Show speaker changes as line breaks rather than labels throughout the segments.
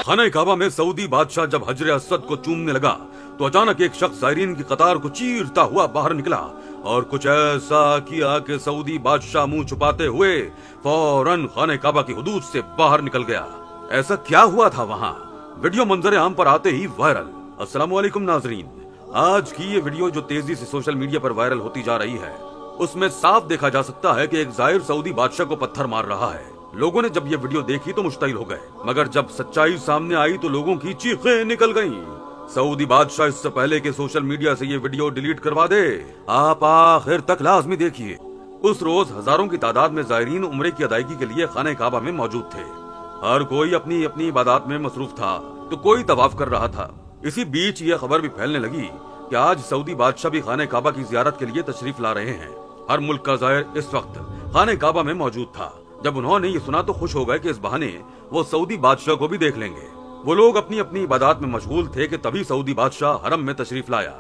खाना काबा में सऊदी बादशाह जब हजर अस्वद को चूमने लगा तो अचानक एक शख्स ज़ायरीन की कतार को चीरता हुआ बाहर निकला और कुछ ऐसा किया कि सऊदी बादशाह मुंह छुपाते हुए फौरन खाने काबा की हुदूद से बाहर निकल गया। ऐसा क्या हुआ था वहाँ? वीडियो मंजर आम पर आते ही वायरल। अस्सलाम वालेकुम नाजरीन, आज की ये वीडियो जो तेजी से सोशल मीडिया पर वायरल होती जा रही है उसमें साफ देखा जा सकता है कि एक जाहिर सऊदी बादशाह को पत्थर मार रहा है। लोगों ने जब ये वीडियो देखी तो मुश्तइल हो गए, मगर जब सच्चाई सामने आई तो लोगों की चीखें निकल गईं। सऊदी बादशाह इससे पहले कि सोशल मीडिया से ये वीडियो डिलीट करवा दे, आप आखिर तक लाजमी देखिए। उस रोज हजारों की तादाद में ज़ायरीन उम्रे की अदायगी के लिए खाने काबा में मौजूद थे। हर कोई अपनी अपनी इबादत में मसरूफ था तो कोई तवाफ कर रहा था। इसी बीच ये खबर भी फैलने लगी कि आज सऊदी बादशाह भी खाने काबा की जियारत के लिए तशरीफ ला रहे हैं। हर मुल्क का ज़ाहिर इस वक्त खाने काबा में मौजूद था। जब उन्होंने ये सुना तो खुश हो गए कि इस बहाने वो सऊदी बादशाह को भी देख लेंगे। वो लोग अपनी अपनी इबादत में मशगूल थे कि तभी सऊदी बादशाह हरम में तशरीफ लाया।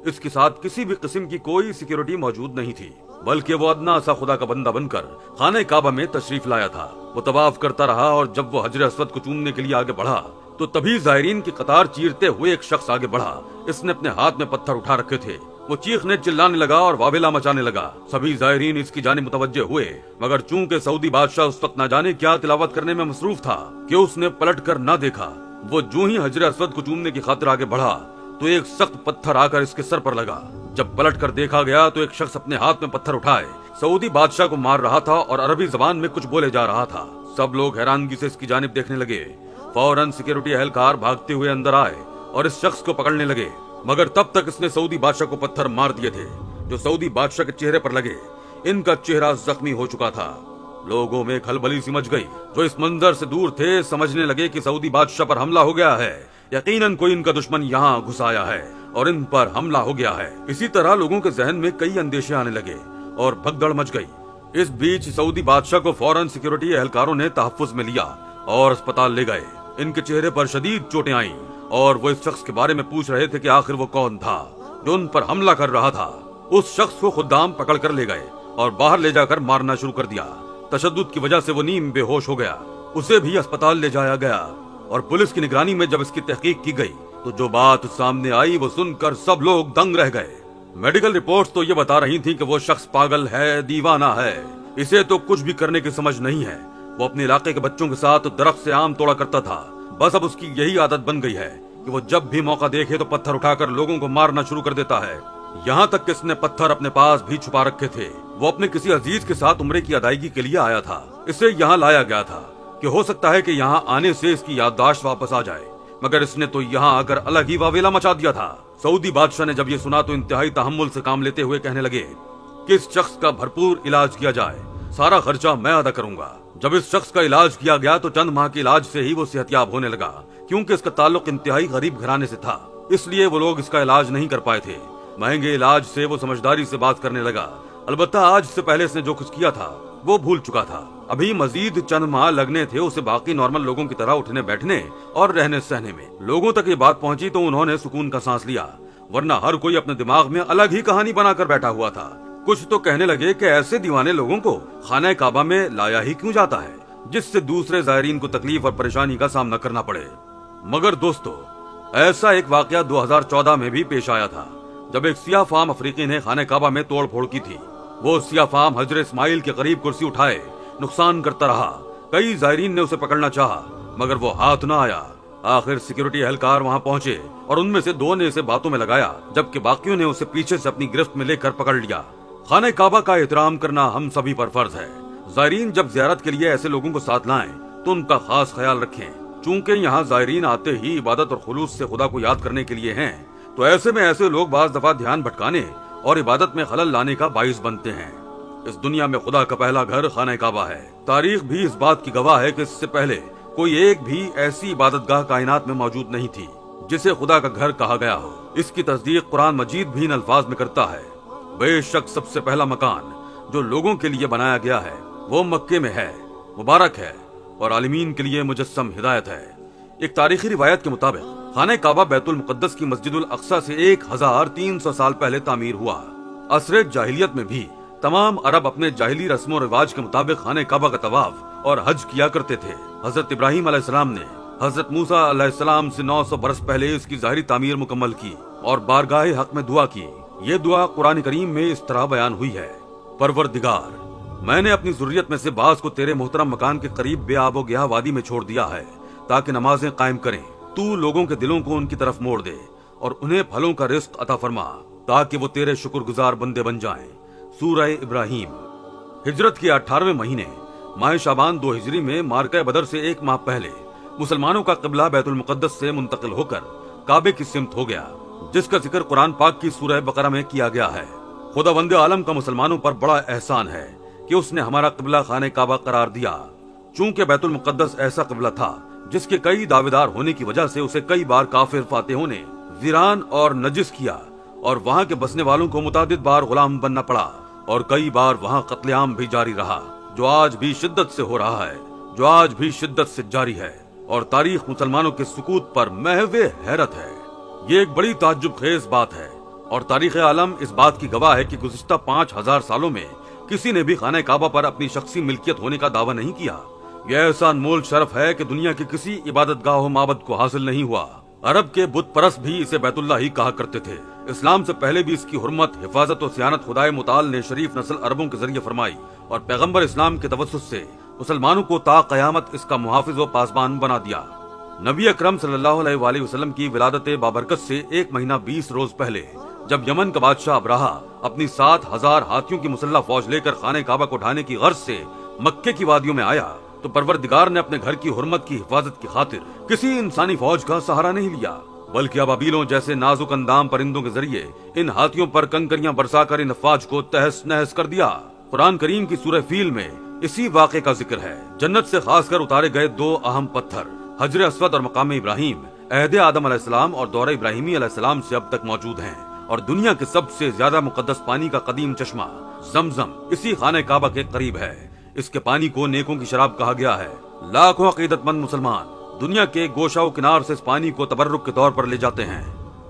इसके साथ किसी भी किस्म की कोई सिक्योरिटी मौजूद नहीं थी, बल्कि वो अदना सा खुदा का बंदा बनकर खाने काबा में तशरीफ लाया था। वो तवाफ करता रहा और जब वो हजर अस्वद को चूमने के लिए आगे बढ़ा तो तभी ज़ायरीन की कतार चीरते हुए एक शख्स आगे बढ़ा। इसने अपने हाथ में पत्थर उठा रखे थे। वो चीखने चिल्लाने लगा और वावेला मचाने लगा। सभी ज़ायरीन इसकी जानिब मुतवज्जे हुए, मगर चूंकि सऊदी बादशाह उस वक्त न जाने क्या तिलावत करने में मसरूफ था कि उसने पलट कर न देखा। वो जो ही हजर अस्वद को चूमने की खातिर आगे बढ़ा तो एक सख्त पत्थर आकर इसके सर पर लगा। जब पलट कर देखा गया तो एक शख्स अपने हाथ में पत्थर उठाए सऊदी बादशाह को मार रहा था और अरबी जबान में कुछ बोले जा रहा था। सब लोग हैरानगी से इसकी जानिब देखने लगे। फौरन सिक्योरिटी एहलकार भागते हुए अंदर आए और इस शख्स को पकड़ने लगे, मगर तब तक इसने सऊदी बादशाह को पत्थर मार दिए थे जो सऊदी बादशाह के चेहरे पर लगे। इनका चेहरा जख्मी हो चुका था। लोगों में खलबली सी मच गई। जो इस मंजर से दूर थे समझने लगे कि सऊदी बादशाह पर हमला हो गया है। यकीनन कोई इनका दुश्मन यहाँ घुस आया है और इन पर हमला हो गया है। इसी तरह लोगों के जहन में कई अंदेशे आने लगे और भगदड़ मच गई। इस बीच सऊदी बादशाह को फौरन सिक्योरिटी एहलकारों ने तहफ्फुज में लिया और अस्पताल ले गए। इनके चेहरे पर शदीद चोटें आईं और वो इस शख्स के बारे में पूछ रहे थे कि आखिर वो कौन था जो उन पर हमला कर रहा था। उस शख्स को खुद्दाम पकड़ कर ले गए और बाहर ले जाकर मारना शुरू कर दिया। तशद्दुद की वजह से वो नीम बेहोश हो गया। उसे भी अस्पताल ले जाया गया और पुलिस की निगरानी में जब इसकी तहकीक की गई तो जो बात सामने आई वो सुनकर सब लोग दंग रह गए। मेडिकल रिपोर्ट्स तो ये बता रही थी कि वो शख्स पागल है, दीवाना है, इसे तो कुछ भी करने की समझ नहीं है। वो अपने इलाके के बच्चों के साथ दरख्त से आम तोड़ा करता था। बस अब उसकी यही आदत बन गई है कि वो जब भी मौका देखे तो पत्थर उठाकर लोगों को मारना शुरू कर देता है। यहाँ तक कि इसने पत्थर अपने पास भी छुपा रखे थे। वो अपने किसी अजीज के साथ उम्रे की अदायगी के लिए आया था। इसे यहाँ लाया गया था कि हो सकता है कि यहाँ आने से इसकी याददाश्त वापस आ जाए, मगर इसने तो यहाँ आकर अलग ही वावेला मचा दिया था। सऊदी बादशाह ने जब ये सुना तो इंतहाई तहम्मुल से काम लेते हुए कहने लगे कि इस शख्स का भरपूर इलाज किया जाए, सारा खर्चा मैं अदा करूंगा। जब इस शख्स का इलाज किया गया तो चंद माह के इलाज से ही वो सेहतयाब होने लगा। क्योंकि इसका ताल्लुक इंतहाई गरीब घराने से था, इसलिए वो लोग इसका इलाज नहीं कर पाए थे। महंगे इलाज से वो समझदारी से बात करने लगा। अलबत्ता आज से पहले इसने जो कुछ किया था वो भूल चुका था। अभी मजीद चंद माह लगने थे उसे बाकी नॉर्मल लोगों की तरह उठने बैठने और रहने सहने में। लोगों तक ये बात पहुंची तो उन्होंने सुकून का सांस लिया, वरना हर कोई अपने दिमाग में अलग ही कहानी बनाकर बैठा हुआ था। कुछ तो कहने लगे कि ऐसे दीवाने लोगों को खाने काबा में लाया ही क्यों जाता है जिससे दूसरे ज़ायरीन को तकलीफ और परेशानी का सामना करना पड़े। मगर दोस्तों, ऐसा एक वाकया 2014 में भी पेश आया था जब एक सिया फाम अफ्रीकी ने खाने काबा में तोड़ फोड़ की थी। वो सिया फाम हजरत इस्माइल के करीब कुर्सी उठाए नुकसान करता रहा। कई ज़ायरीन ने उसे पकड़ना चाहा मगर वो हाथ न आया। आखिर सिक्योरिटी एहलकार वहां पहुंचे और उनमें से दो ने इसे बातों में लगाया, जबकि बाकियों ने उसे पीछे से अपनी गिरफ्त में लेकर पकड़ लिया। खाने काबा का एहतराम करना हम सभी पर फर्ज है। ज़ायरीन जब ज़ियारत के लिए ऐसे लोगों को साथ लाएं तो उनका खास ख्याल रखें। चूंकि यहाँ ज़ायरीन आते ही इबादत और खुलूस से खुदा को याद करने के लिए हैं, तो ऐसे में ऐसे लोग बाज दफा ध्यान भटकाने और इबादत में खलल लाने का बाइस बनते हैं। इस दुनिया में खुदा का पहला घर खाने काबा है। तारीख भी इस बात की गवाह है कि इससे पहले कोई एक भी ऐसी इबादतगाह कायनात में मौजूद नहीं थी जिसे खुदा का घर कहा गया हो। इसकी तस्दीक कुरान मजीद भी इन अल्फाज में करता है, बेशक सबसे पहला मकान जो लोगों के लिए बनाया गया है वो मक्के में है, मुबारक है और आलिमीन के लिए मुजस्सम हिदायत है। एक तारीखी रिवायत के मुताबिक खाने काबा बैतुल मुकद्दस की मस्जिदुल अक्सा से 1300 साल पहले तामीर हुआ। असरे जाहिलियत में भी तमाम अरब अपने जाहिली रस्म और रिवाज के मुताबिक खाने काबा का तवाफ और हज किया करते थे। हजरत इब्राहिम अलैहिस्सलाम ने حضرت موسیٰ علیہ السلام سے 900 برس پہلے اس کی ظاہری تعمیر مکمل کی اور بارگاہ حق میں دعا کی۔ یہ دعا قرآن کریم میں اس طرح بیان ہوئی ہے: پروردگار، میں نے اپنی ذریت میں سے بعض کو تیرے محترم مکان کے قریب بے آب و گیا وادی میں چھوڑ دیا ہے تاکہ نمازیں قائم کریں۔ تو لوگوں کے دلوں کو ان کی طرف موڑ دے اور انہیں پھلوں کا رزق عطا فرما تاکہ وہ تیرے شکر گزار بندے بن جائیں۔ سورہ ابراہیم۔ ہجرت کے 18ویں مہینے ماہ شعبان 2 ہجری میں مارکہ بدر سے 1 ماہ پہلے مسلمانوں کا قبلہ بیت المقدس سے منتقل ہو کر کعبے کی سمت ہو گیا، جس کا ذکر قرآن پاک کی سورہ بقرہ میں کیا گیا ہے۔ خداوند عالم کا مسلمانوں پر بڑا احسان ہے کہ اس نے ہمارا قبلہ خانہ کعبہ قرار دیا۔ چونکہ بیت المقدس ایسا قبلہ تھا جس کے کئی دعویدار ہونے کی وجہ سے اسے کئی بار کافر فاتحوں نے ویران اور نجس کیا اور وہاں کے بسنے والوں کو متعدد بار غلام بننا پڑا، اور کئی بار وہاں قتل عام بھی جاری رہا، جو آج بھی شدت سے ہو رہا جاری ہے، اور تاریخ مسلمانوں کے سکوت پر محو حیرت ہے۔ یہ ایک بڑی تعجب خیز بات ہے، اور تاریخ عالم اس بات کی گواہ ہے کہ گزشتہ 5000 سالوں میں کسی نے بھی خانہ کعبہ پر اپنی شخصی ملکیت ہونے کا دعویٰ نہیں کیا۔ یہ ایسا انمول شرف ہے کہ دنیا کی کسی عبادت گاہ و معبد کو حاصل نہیں ہوا۔ عرب کے بت پرست بھی اسے بیت اللہ ہی کہا کرتے تھے۔ اسلام سے پہلے بھی اس کی حرمت، حفاظت و صیانت خدائے متعال نے شریف نسل عربوں کے ذریعے فرمائی، اور پیغمبر اسلام کے توسط سے مسلمانوں کو تا قیامت اس کا محافظ و پاسبان بنا دیا۔ نبی اکرم صلی اللہ علیہ وآلہ وسلم کی ولادت بابرکت سے 1 مہینہ 20 روز پہلے جب یمن کا بادشاہ ابراہا اپنی 7000 ہاتھیوں کی مسلح فوج لے کر خانہ کعبہ کو ڈھانے کی غرض سے مکے کی وادیوں میں آیا، تو پروردگار نے اپنے گھر کی حرمت کی حفاظت کی خاطر کسی انسانی فوج کا سہارا نہیں لیا، بلکہ ابابیلوں جیسے نازک اندام پرندوں کے ذریعے ان ہاتھیوں پر کنکریاں برسا کر ان افواج کو تہس نہس کر دیا۔ قرآن کریم کی سورہ فیل میں اسی واقعے کا ذکر ہے۔ جنت سے خاص کر اتارے گئے 2 اہم پتھر حجر اسود اور مقام ابراہیم عہد آدم علیہ السلام اور دور ابراہیمی علیہ السلام سے اب تک موجود ہیں، اور دنیا کے سب سے زیادہ مقدس پانی کا قدیم چشمہ زمزم اسی خانہ کعبہ کے قریب ہے۔ اس کے پانی کو نیکوں کی شراب کہا گیا ہے۔ لاکھوں عقیدت مند مسلمان دنیا کے گوشہ و کنار سے اس پانی کو تبرک کے طور پر لے جاتے ہیں۔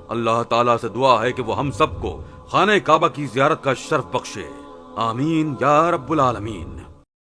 اللہ تعالیٰ سے دعا ہے کہ وہ ہم سب کو خانہ کعبہ کی زیارت کا شرف بخشے، آمین یا رب العالمین۔